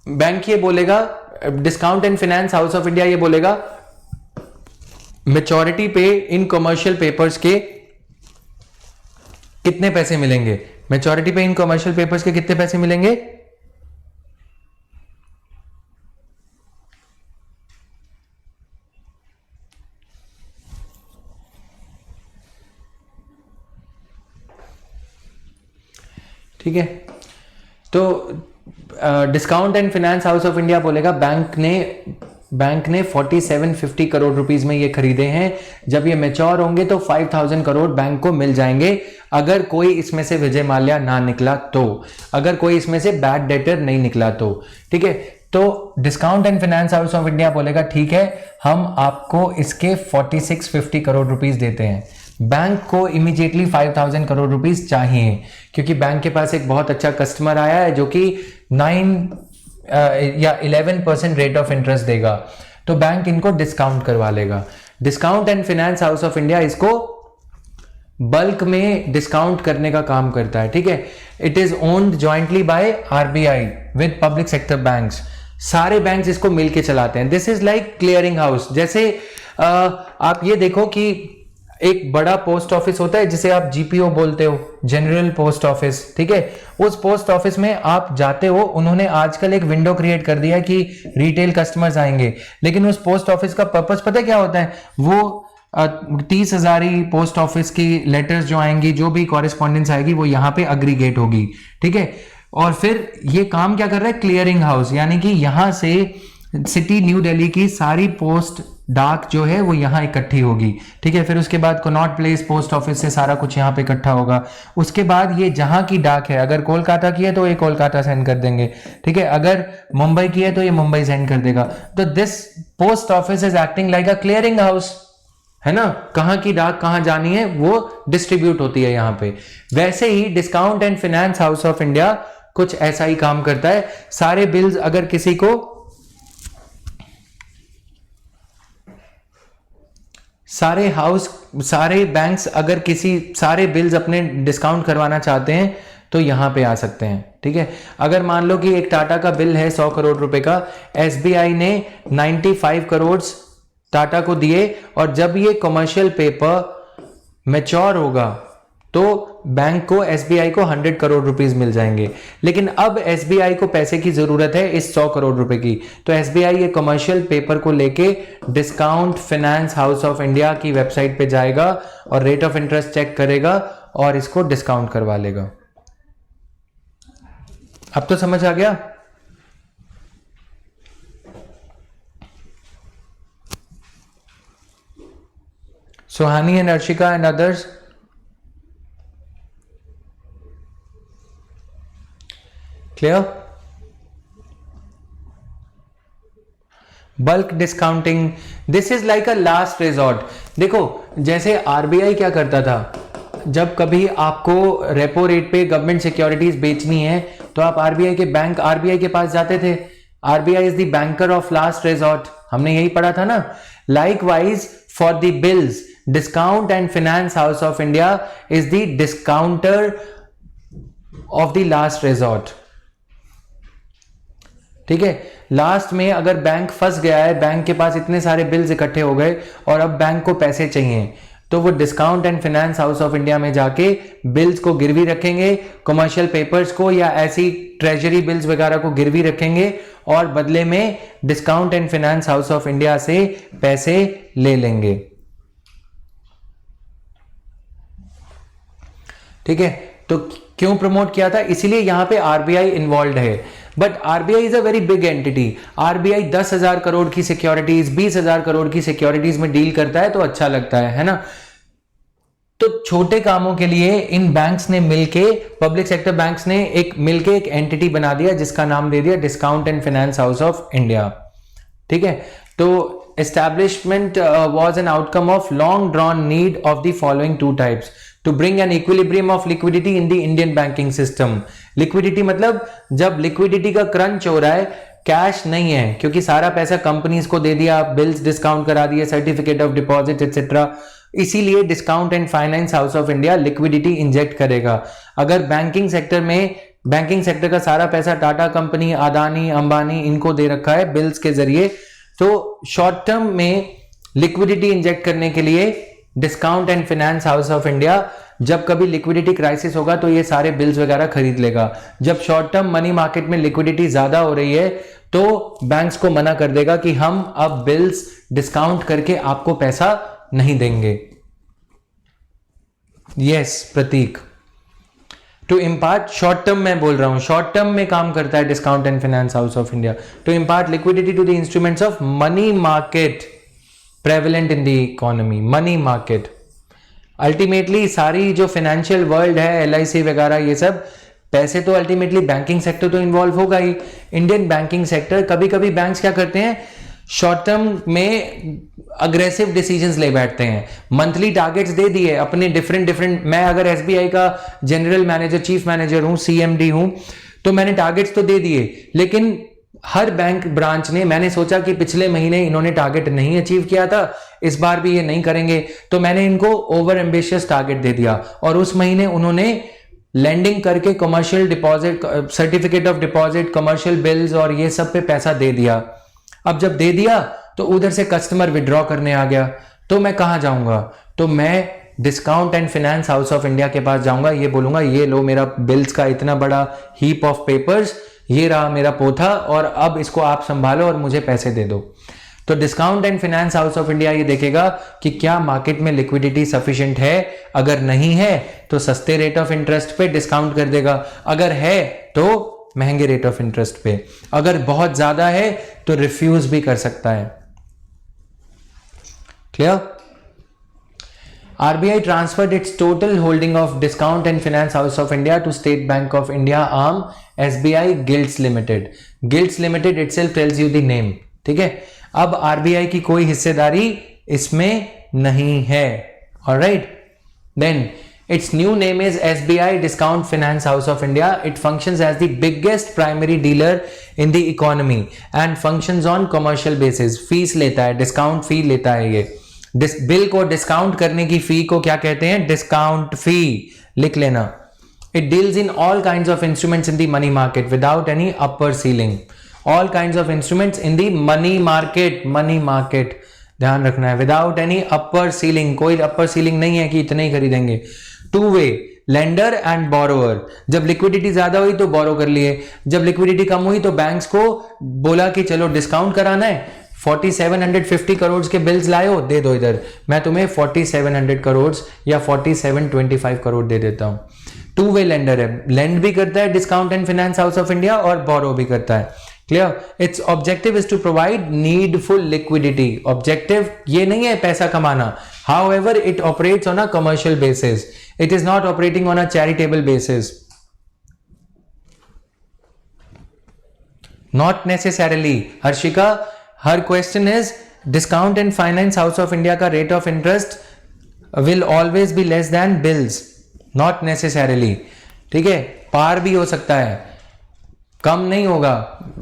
बैंक ये बोलेगा, discount and finance house of India ये बोलेगा, मैच्योरिटी पे इन कमर्शियल पेपर्स के कितने पैसे मिलेंगे, मैच्योरिटी पे इन कमर्शियल पेपर्स के कितने पैसे मिलेंगे, ठीक है। तो discount and finance house of India बोलेगा बैंक ने 4750 करोड़ रुपीस में ये खरीदे हैं, जब ये मैच्योर होंगे तो 5000 करोड़ बैंक को मिल जाएंगे, अगर कोई इसमें से विजय माल्या ना निकला तो, अगर कोई इसमें से बैड डेटर नहीं निकला तो, ठीक है। तो discount and finance house of India बोलेगा ठीक है, हम आपको इसके 4650 करोड़ रुपीस देते हैं। बैंक को इमीडिएटली 5000 करोड़ रुपीस चाहिए, क्योंकि बैंक के पास एक बहुत अच्छा कस्टमर आया है जो कि 9 या 11% रेट ऑफ इंटरेस्ट देगा, तो बैंक इनको डिस्काउंट करवा लेगा। Discount and finance house of India इसको बल्क में डिस्काउंट करने का काम करता है, ठीक है। It is owned jointly by RBI with public sector banks, सारे बैंक्स इसको मिलके चलाते हैं। This is like clearing house. जैसे आप ये देखो कि एक बड़ा पोस्ट ऑफिस होता है जिसे आप जीपीओ बोलते हो, जनरल पोस्ट ऑफिस, ठीक है। उस पोस्ट ऑफिस में आप जाते हो, उन्होंने आजकल एक विंडो क्रिएट कर दिया कि रिटेल कस्टमर्स आएंगे, लेकिन उस पोस्ट ऑफिस का पर्पस पता है क्या होता है? वो 30,000 पोस्ट ऑफिस की लेटर्स जो आएंगी, जो भी कॉरेस्पॉन्डेंस आएगी, वो यहाँ पे अग्रीगेट होगी, ठीक है। और फिर ये काम क्या कर रहा है? क्लियरिंग हाउस, यानी कि यहां से सिटी न्यू दिल्ली की सारी पोस्ट डाक जो है वो यहाँ इकट्ठी होगी, ठीक है। फिर उसके बाद कनॉट प्लेस पोस्ट ऑफिस से सारा कुछ यहाँ पे इकट्ठा होगा। उसके बाद ये जहां की डाक है, अगर कोलकाता की है तो ये कोलकाता सेंड कर देंगे, ठीक है। अगर मुंबई की है तो ये मुंबई सेंड कर देगा। तो this post office is acting like a clearing house, है ना। कहां की डाक कहां जानी है वो डिस्ट्रीब्यूट होती है यहाँ पे। वैसे ही discount and finance house of India कुछ ऐसा ही काम करता है। सारे बिल्स अगर किसी को, सारे बैंक्स अगर किसी सारे बिल्स अपने डिस्काउंट करवाना चाहते हैं तो यहां पे आ सकते हैं, ठीक है। अगर मान लो कि एक टाटा का बिल है 100 करोड़ रुपए का, एसबीआई ने 95 करोड़ टाटा को दिए, और जब ये कमर्शियल पेपर मैच्योर होगा तो बैंक को, एसबीआई को 100 करोड़ रुपीस मिल जाएंगे। लेकिन अब एसबीआई को पैसे की जरूरत है इस 100 करोड़ रुपए की, तो एसबीआई ये कमर्शियल पेपर को लेके discount finance house of India की वेबसाइट पे जाएगा और रेट ऑफ इंटरेस्ट चेक करेगा और इसको डिस्काउंट करवा लेगा। अब तो समझ आ गया? Sohani and Arshika and others. Clear? Bulk discounting, this is like a last resort. देखो जैसे आरबीआई क्या करता था, जब कभी आपको रेपो रेट पे गवर्नमेंट सिक्योरिटीज बेचनी है तो आप आरबीआई के पास जाते थे। RBI is the banker of last resort, हमने यही पढ़ा था ना। Likewise for the bills, discount and finance house of India is the discounter of the last resort, ठीक है। लास्ट में अगर बैंक फंस गया है, बैंक के पास इतने सारे बिल्स इकट्ठे हो गए और अब बैंक को पैसे चाहिए, तो वो discount and finance house of India में जाके बिल्स को गिरवी रखेंगे, कमर्शियल पेपर्स को या ऐसी ट्रेजरी बिल्स वगैरह को गिरवी रखेंगे और बदले में discount and finance house of India से पैसे ले लेंगे, ठीक है। तो क्यों प्रमोट किया था? इसीलिए यहां पे आरबीआई इन्वॉल्व है। But RBI is a very big entity. RBI 10,000 crore की सिक्योरिटीज, 20,000 करोड़ की सिक्योरिटीज में डील करता है तो अच्छा लगता है ना। तो छोटे कामों के लिए इन बैंक्स ने मिलके, पब्लिक सेक्टर बैंक्स ने मिलके एक एंटिटी बना दिया जिसका नाम दे दिया discount and finance house of India, ठीक है। तो establishment was an outcome of long drawn need of the following two types to bring an equilibrium of liquidity in the Indian banking system. Liquidity मतलब जब liquidity का crunch हो रहा है, कैश नहीं है क्योंकि सारा पैसा कंपनीज को दे दिया, बिल्स डिस्काउंट करा दिए, सर्टिफिकेट ऑफ डिपॉजिट एक्सेट्रा, इसीलिए discount and finance house of India liquidity inject करेगा। अगर बैंकिंग सेक्टर का सारा पैसा टाटा कंपनी, अदानी, अंबानी इनको दे रखा है बिल्स के जरिए, तो शॉर्ट टर्म में लिक्विडिटी इंजेक्ट करने के लिए discount and finance house of India, जब कभी लिक्विडिटी क्राइसिस होगा तो ये सारे बिल्स वगैरह खरीद लेगा। जब शॉर्ट टर्म मनी मार्केट में लिक्विडिटी ज्यादा हो रही है तो बैंक्स को मना कर देगा कि हम अब बिल्स डिस्काउंट करके आपको पैसा नहीं देंगे। Yes Prateek, to impart, short term में बोल रहा हूं, शॉर्ट टर्म में काम करता है discount and finance house of India, to impart liquidity to the instruments of money market prevalent in the economy. Money market ultimately सारी जो फाइनेंशियल वर्ल्ड है, एलआईसी वगैरह, ये सब पैसे तो अल्टीमेटली बैंकिंग सेक्टर तो इन्वॉल्व होगा ही। इंडियन बैंकिंग सेक्टर, कभी कभी बैंक्स क्या करते हैं, शॉर्ट टर्म में अग्रेसिव डिसीजंस ले बैठते हैं। मंथली टारगेट्स दे दिए अपने डिफरेंट, मैं अगर एसबीआई का जनरल मैनेजर, चीफ मैनेजर हूं, सीएमडी हूं, तो मैंने टारगेट्स तो दे दिए, लेकिन हर बैंक ब्रांच ने, मैंने सोचा कि पिछले महीने इन्होंने टारगेट नहीं अचीव किया था, इस बार भी ये नहीं करेंगे, तो मैंने इनको ओवर एम्बिशियस टारगेट दे दिया और उस महीने उन्होंने लैंडिंग करके commercial deposit, certificate of deposit, commercial bills और ये सब पे पैसा दे दिया। अब जब दे दिया तो उधर से कस्टमर विड्रॉ करने आ गया, तो मैं कहां जाऊंगा? तो मैं discount and finance house of India के पास जाऊंगा, ये बोलूंगा ये लो मेरा बिल्स का इतना बड़ा हीप ऑफ पेपर्स, ये रहा मेरा पोथा और अब इसको आप संभालो और मुझे पैसे दे दो। तो discount and finance house of India ये देखेगा कि क्या मार्केट में लिक्विडिटी सफिशिएंट है, अगर नहीं है तो सस्ते रेट ऑफ इंटरेस्ट पे डिस्काउंट कर देगा, अगर है तो महंगे रेट ऑफ इंटरेस्ट पे, अगर बहुत ज्यादा है तो रिफ्यूज भी कर सकता है। Clear? RBI transferred its total holding of Discount and Finance House of India to State Bank of India arm SBI Gilts Limited. Gilts Limited itself tells you the name. ठीक है, अब RBI की कोई हिस्सेदारी इसमें नहीं है. Alright, then its new name is SBI Discount Finance House of India. It functions as the biggest primary dealer in the economy and functions on commercial basis. Fees लेता है, डिस्काउंट फी लेता है ये. बिल को डिस्काउंट करने की फी को क्या कहते हैं? डिस्काउंट फी. लिख लेना. It deals in all kinds of instruments in the money market without any upper ceiling. All kinds of instruments in the money market ध्यान रखना है, विदाउट एनी अपर सीलिंग. कोई अपर सीलिंग नहीं है कि इतने ही खरीदेंगे. To way lender and borrower. जब लिक्विडिटी ज्यादा हुई तो बोरो कर लिए, जब लिक्विडिटी कम हुई तो बैंक्स को बोला कि चलो डिस्काउंट कराना है, 4750 करोड़ के बिल्स लाए हो, दे दो इधर, मैं तुम्हें 4700 करोड़ या 4725 करोड़ दे देता हूं. टू वे लेंडर है, लेंड भी करता है discount and finance house of India और बोरो भी करता है. Clear? It's objective is to provide needful liquidity. Objective ये नहीं है पैसा कमाना. However it operates on a commercial basis, it is not operating on a charitable basis. Not necessarily. Harshika, her question is discount and finance house of India का rate of interest will always be less than bills. Not necessarily. ठीक है, पार भी हो सकता है, कम नहीं होगा,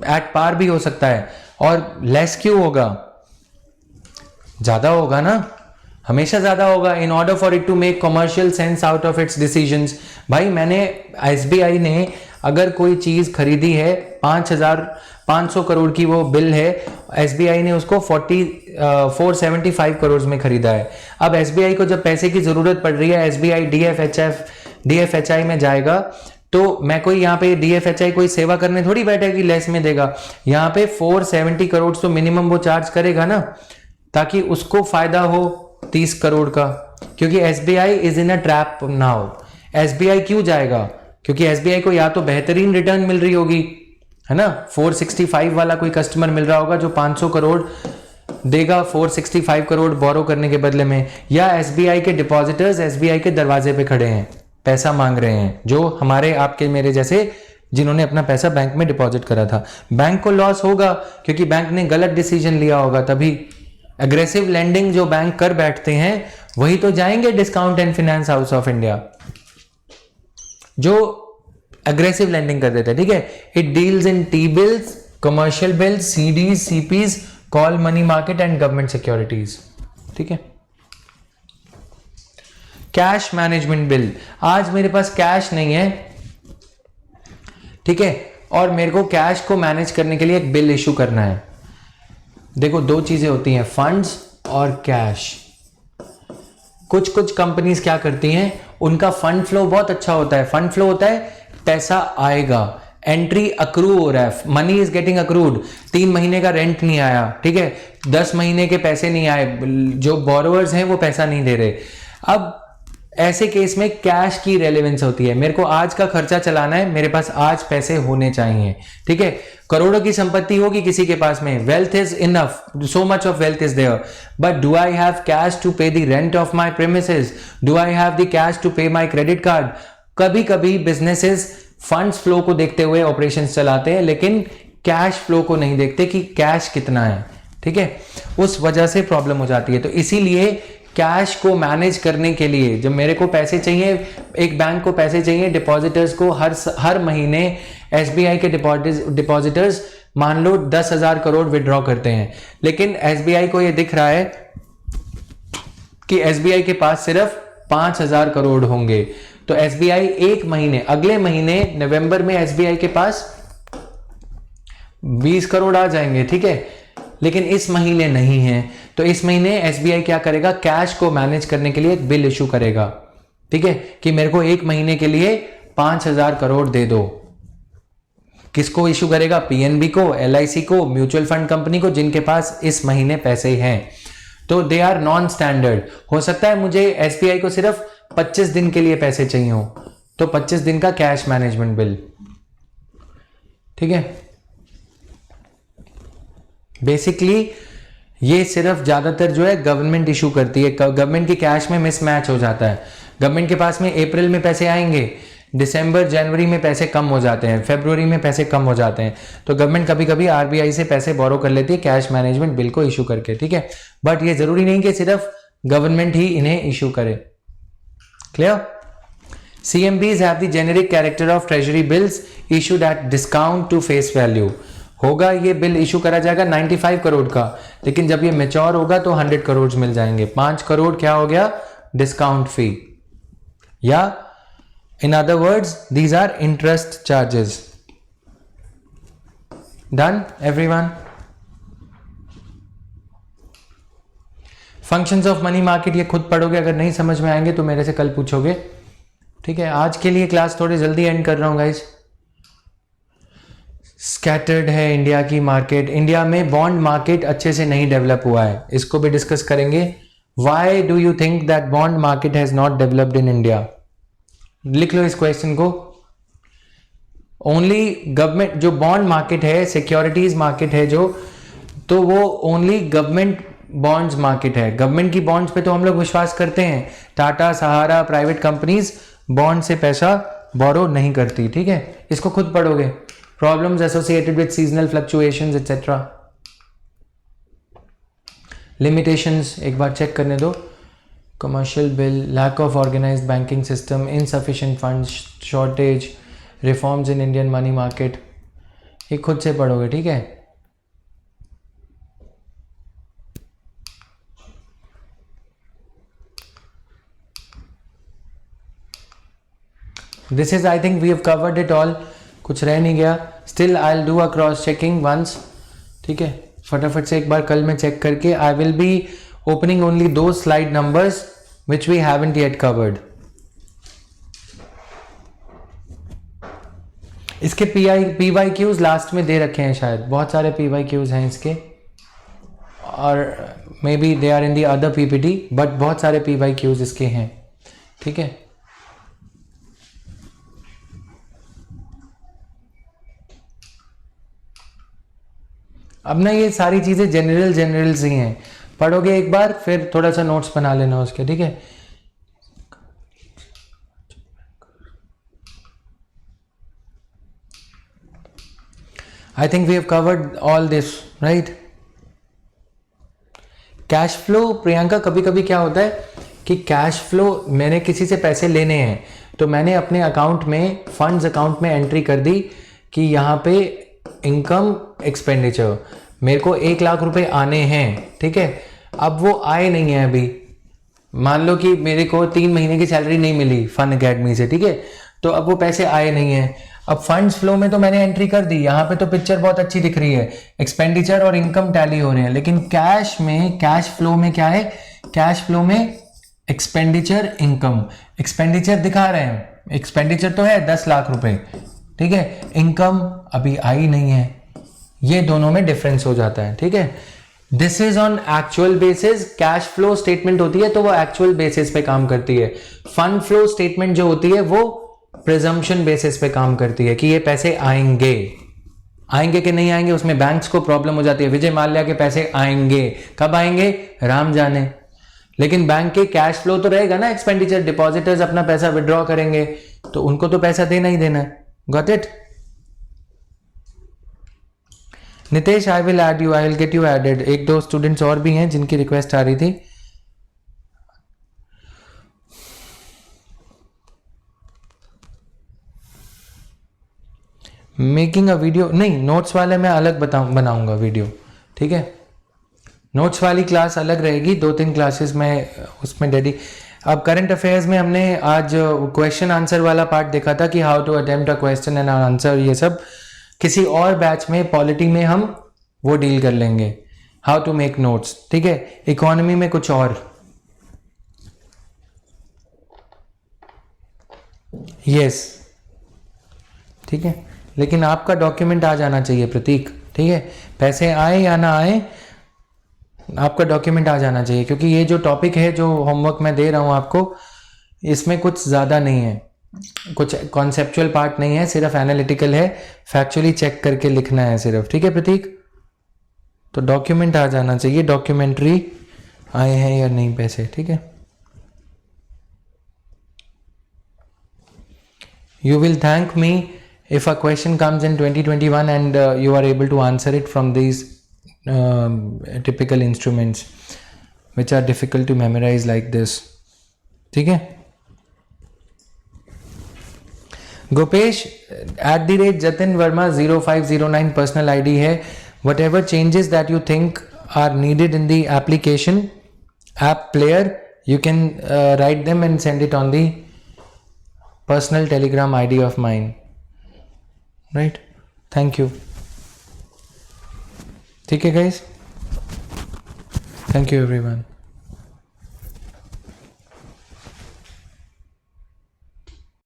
at पार भी हो सकता है. और less क्यों होगा? ज्यादा होगा ना, हमेशा ज्यादा होगा. in order for it to make commercial sense out of its decisions. भाई मैंने SBI ने अगर कोई चीज खरीदी है 500 करोड़ की वो बिल है, SBI ने उसको 475 करोड़ में खरीदा है. अब SBI को जब पैसे की जरूरत पड़ रही है, SBI DFHI में जाएगा, तो मैं कोई यहाँ पे DFHI कोई सेवा करने थोड़ी बैठा कि लेस में देगा. यहाँ पे 470 करोड़ तो मिनिमम वो चार्ज करेगा ना, ताकि उसको फायदा हो 30 करोड़ का. क्योंकि SBI is in a trap now. SBI क्यों जाएगा? क्योंकि SBI को या तो बेहतरीन रिटर्न मिल रही होगी, है ना, 465 वाला कोई कस्टमर मिल रहा होगा जो 500 करोड़ देगा 465 करोड़ बोरो करने के बदले में, या SBI के डिपॉजिटर्स SBI के दरवाजे पे खड़े हैं, पैसा मांग रहे हैं, जो हमारे आपके मेरे जैसे जिन्होंने अपना पैसा बैंक में डिपॉजिट करा था. बैंक को लॉस होगा क्योंकि बैंक ने गलत डिसीजन लिया होगा. तभी एग्रेसिव लेंडिंग जो बैंक कर बैठते हैं वही तो जाएंगे discount and finance house of India, जो एग्रेसिव लेंडिंग कर देते हैं. ठीक है, it deals in T bills, commercial bills, CDs, CPs, call money market and government securities. ठीक है. Cash management bill. आज मेरे पास कैश नहीं है, ठीक है, और मेरे को कैश को मैनेज करने के लिए एक बिल इशू करना है. देखो दो चीजें होती हैं, फंड्स और कैश. कुछ कंपनीज क्या करती हैं, उनका फंड फ्लो बहुत अच्छा होता है. फंड फ्लो होता है, पैसा आएगा, एंट्री अक्रू हो रहा है, मनी इज गेटिंग अक्रूड. 3 महीने का रेंट नहीं आया, ठीक है, 10 महीने के पैसे नहीं आए, जो बोरोवर्स हैं वो पैसा नहीं दे रहे. अब ऐसे केस में कैश की रेलेवेंस होती है. मेरे को आज का खर्चा चलाना है, मेरे पास आज पैसे होने चाहिए. ठीक है, करोड़ों की संपत्ति होगी किसी के पास में, wealth is enough, so much of wealth is there, but do I have cash to pay the rent of my premises? Do I have the cash to pay my credit card? कभी कभी बिजनेसेस फंड्स फ्लो को देखते हुए ऑपरेशंस चलाते हैं, लेकिन कैश फ्लो को नहीं देखते कि कैश कितना है. ठीक है, उस वजह से प्रॉब्लम हो जाती है. तो इसीलिए कैश को मैनेज करने के लिए जब मेरे को पैसे चाहिए, एक बैंक को पैसे चाहिए, डिपॉजिटर्स को हर महीने SBI के डिपॉजिटर्स मान लो 10,000 करोड़ विड्रॉ करते हैं, लेकिन SBI को ये दिख रहा है कि एसबीआई के पास सिर्फ 5,000 करोड़ होंगे। तो एसबीआई एक महीने, अगले महीने नवंबर में एसबीआई के पास 20 करोड़ आ जाएंगे, ठीक है, लेकिन इस महीने नहीं है। तो इस महीने एसबीआई क्या करेगा, कैश को मैनेज करने के लिए एक बिल इशू करेगा, ठीक है, कि मेरे को एक महीने के लिए 5,000 करोड़ दे दो। किसको इशू करेगा, पीएनबी को, एलआईसी को, म्यूचुअल फंड कंपनी को, जिनके पास इस महीने पैसे हैं। तो दे आर नॉन स्टैंडर्ड। हो सकता है मुझे एसबीआई को सिर्फ 25 दिन के लिए पैसे चाहिए हो, तो 25 दिन का कैश मैनेजमेंट बिल, ठीक है। बेसिकली ये सिर्फ ज्यादातर जो है गवर्नमेंट इशू करती है, गवर्नमेंट की कैश में मिसमैच हो जाता है। गवर्नमेंट के पास में अप्रैल में पैसे आएंगे, दिसंबर जनवरी में पैसे कम हो जाते हैं, फरवरी में पैसे कम हो जाते हैं, तो गवर्नमेंट कभी कभी आरबीआई से पैसे बोरो कर लेती है कैश मैनेजमेंट बिल को इशू करके, ठीक है। बट ये जरूरी नहीं कि सिर्फ गवर्नमेंट ही इन्हें इशू करे। Clear? CMBs have the generic character of treasury bills issued at discount to face value। होगा ये बिल इशू करा जाएगा 95 करोड़ का, लेकिन जब ये मैच्योर होगा तो 100 करोड़ मिल जाएंगे। 5 करोड़ क्या हो गया, डिस्काउंट फी, या in other words these are interest charges। done everyone? functions of money market ये खुद पढ़ोगे, अगर नहीं समझ में आएंगे तो मेरे से कल पूछोगे, ठीक है। आज के लिए क्लास थोड़ी जल्दी एंड कर रहा हूं गाइस। स्कैटर्ड है इंडिया की मार्केट, इंडिया में बॉन्ड मार्केट अच्छे से नहीं डेवलप हुआ है, इसको भी डिस्कस करेंगे। Why do you think that bond market has not developed in India? लिख लो इस क्वेश्चन को। ओनली गवर्नमेंट, जो बॉन्ड मार्केट है, सिक्योरिटीज मार्केट है जो, तो वो ओनली गवर्नमेंट बॉन्ड्स मार्केट है। गवर्नमेंट की बॉन्ड्स पे तो हम लोग विश्वास करते हैं, टाटा, सहारा, प्राइवेट कंपनीज बॉन्ड से पैसा बोरो नहीं करती, ठीक है। इसको खुद पढ़ोगे। Problems associated with seasonal fluctuations etcetera. Limitations एक बार चेक करने दो। Commercial bill, lack of organised banking system, insufficient funds, shortage, reforms in Indian money market, ये खुद से पढ़ोगे, ठीक है। This is, I think we have covered it all, कुछ रह नहीं गया। Still I will do a cross checking once, ठीक है। फटाफट से एक बार कल मैं चेक करके, I will be opening only those slide numbers which we haven't yet covered। इसके PYQs लास्ट में दे रखे हैं शायद, बहुत सारे PYQs हैं इसके, और maybe they are in the other PPT, but बहुत सारे PYQs इसके हैं, ठीक है। अब ना ये सारी चीजें जनरल्स ही हैं, पढ़ोगे एक बार, फिर थोड़ा सा नोट्स बना लेना उसके, ठीक है। I think we have covered all this, right. Cash flow, Priyanka, कभी कभी क्या होता है कि कैश फ्लो, मैंने किसी से पैसे लेने हैं तो मैंने अपने अकाउंट में, फंड्स अकाउंट में एंट्री कर दी कि यहाँ पे इनकम एक्सपेंडिचर, मेरे को 1 लाख रुपए आने हैं, ठीक है। अब वो आए नहीं है अभी, मान लो कि मेरे को 3 महीने की सैलरी नहीं मिली फन अकेडमी से, ठीक है, तो अब वो पैसे आए नहीं है। अब फंड्स फ्लो में तो मैंने एंट्री कर दी, यहाँ पे तो पिक्चर बहुत अच्छी दिख रही है, एक्सपेंडिचर और इनकम टैली हो रहे हैं, लेकिन कैश में, कैश फ्लो में क्या है, कैश फ्लो में एक्सपेंडिचर, इनकम, एक्सपेंडिचर दिखा रहे हैं, एक्सपेंडिचर तो है 10 लाख रुपए, ठीक है, इनकम अभी आई नहीं है, ये दोनों में डिफरेंस हो जाता है, ठीक है। This is on actual basis. Cash flow statement होती है तो वो एक्चुअल बेसिस पे काम करती है। फंड फ्लो स्टेटमेंट जो होती है वो प्रिजम्पशन बेसिस पे काम करती है कि ये पैसे आएंगे, आएंगे कि नहीं आएंगे, उसमें बैंक्स को प्रॉब्लम हो जाती है। विजय माल्या के पैसे आएंगे, कब आएंगे राम जाने, लेकिन बैंक के कैश फ्लो तो रहेगा ना, एक्सपेंडिचर, डिपॉजिटर्स अपना पैसा विड्रॉ करेंगे तो उनको तो पैसा देना ही देना है। Got it? Nitesh, I will add you, I will get you added. 1-2 students और भी हैं जिनकी रिक्वेस्ट आ रही थी। मेकिंग अ वीडियो नहीं, नोट्स वाले मैं अलग बनाऊंगा वीडियो, ठीक है। नोट्स वाली क्लास अलग रहेगी, 2-3 क्लासेस में उसमें डेडी। अब करंट अफेयर्स में हमने आज क्वेश्चन आंसर वाला पार्ट देखा था कि how to attempt a question and answer, ये सब किसी और बैच में पॉलिटी में हम वो डील कर लेंगे, हाउ टू मेक नोट्स, ठीक है। इकोनॉमी में कुछ और, यस ठीक है। लेकिन आपका डॉक्यूमेंट आ जाना चाहिए प्रतीक, ठीक है, पैसे आए या ना आए आपका डॉक्यूमेंट आ जाना चाहिए, क्योंकि ये जो टॉपिक है जो होमवर्क मैं दे रहा हूँ आपको, इसमें कुछ ज़्यादा नहीं है, कुछ कॉन्सेप्चुअल पार्ट नहीं है, सिर्फ एनालिटिकल है, फैक्चुअली चेक करके लिखना है सिर्फ, ठीक है प्रतीक। तो डॉक्यूमेंट आ जाना चाहिए, डॉक्यूमेंट्री आए हैं या नहीं पैसे, ठीक है। You will thank me if a question comes in 2021 and you are able to answer it from these typical instruments which are difficult to memorize like this, ठीक है। Gopesh @Jatin Verma 0509 personal ID है। Whatever changes that you think are needed in the application app player, you can write them and send it on the personal telegram ID of mine, right? Thank you. ठीक है guys, thank you everyone.